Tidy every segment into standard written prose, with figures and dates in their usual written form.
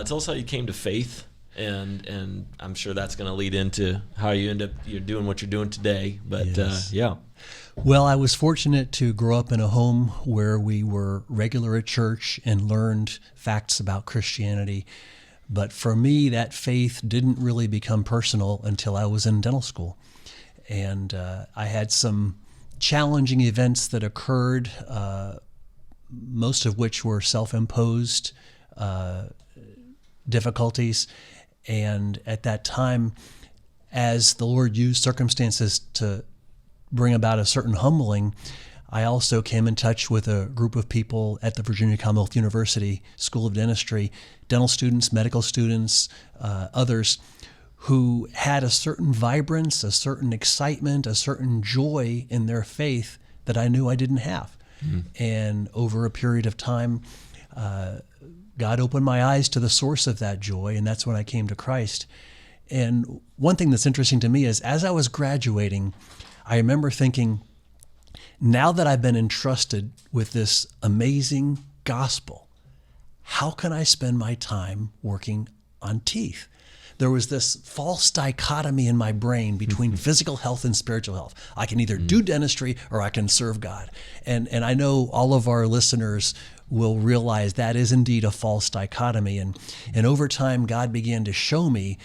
tell us how you came to faith, and I'm sure that's going to lead into how you're doing what you're doing today. But Yes. yeah. Well, I was fortunate to grow up in a home where we were regular at church and learned facts about Christianity. But for me, that faith didn't really become personal until I was in dental school. And I had some challenging events that occurred, most of which were self-imposed difficulties. And at that time, as the Lord used circumstances to bring about a certain humbling, I also came in touch with a group of people at the Virginia Commonwealth University School of Dentistry, dental students, medical students, others, who had a certain vibrance, a certain excitement, a certain joy in their faith that I knew I didn't have. Mm-hmm. And over a period of time, God opened my eyes to the source of that joy, and that's when I came to Christ. And one thing that's interesting to me is, as I was graduating, I remember thinking, now that I've been entrusted with this amazing gospel, how can I spend my time working on teeth? There was this false dichotomy in my brain between physical health and spiritual health. I can either do dentistry or I can serve God. And I know all of our listeners will realize that is indeed a false dichotomy. And over time, God began to show me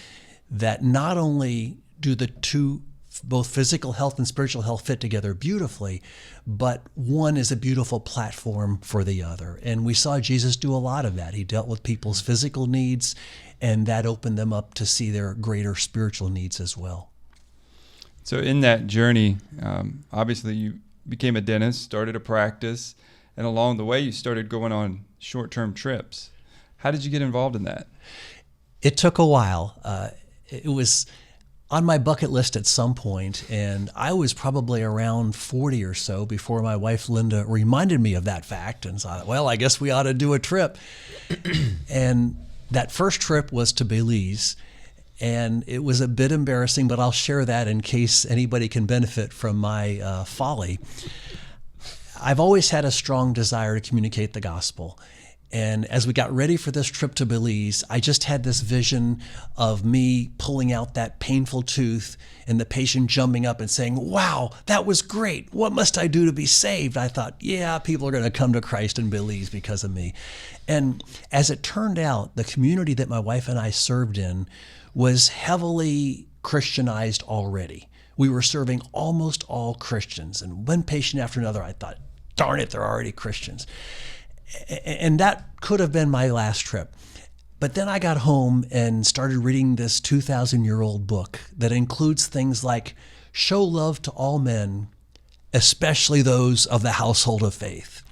that not only do the two, both physical health and spiritual health, fit together beautifully, but one is a beautiful platform for the other. And we saw Jesus do a lot of that. He dealt with people's physical needs, and that opened them up to see their greater spiritual needs as well. So in that journey, obviously you became a dentist, started a practice, and along the way you started going on short-term trips. How did you get involved in that? It took a while. It was on my bucket list at some point, and I was probably around 40 or so before my wife Linda reminded me of that fact, and so I thought, well, I guess we ought to do a trip. And that first trip was to Belize, and it was a bit embarrassing, but I'll share that in case anybody can benefit from my folly. I've always had a strong desire to communicate the gospel. And as we got ready for this trip to Belize, I just had this vision of me pulling out that painful tooth and the patient jumping up and saying, wow, that was great. What must I do to be saved? I thought, yeah, people are going to come to Christ in Belize because of me. And as it turned out, the community that my wife and I served in was heavily Christianized already. We were serving almost all Christians. And one patient after another, I thought, darn it, they're already Christians. And that could have been my last trip. But then I got home and started reading this 2,000-year-old book that includes things like, show love to all men, especially those of the household of faith.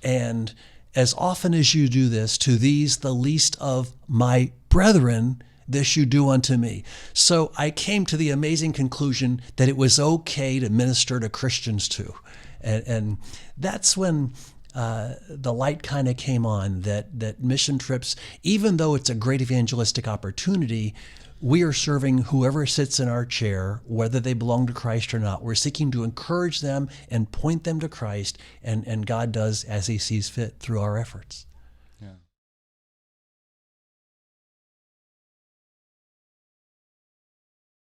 And as often as you do this, to these, the least of my brethren, this you do unto me. So I came to the amazing conclusion that it was okay to minister to Christians too. And that's when the light kind of came on that mission trips, even though it's a great evangelistic opportunity, we are serving whoever sits in our chair, whether they belong to Christ or not. We're seeking to encourage them and point them to Christ, and God does as he sees fit through our efforts.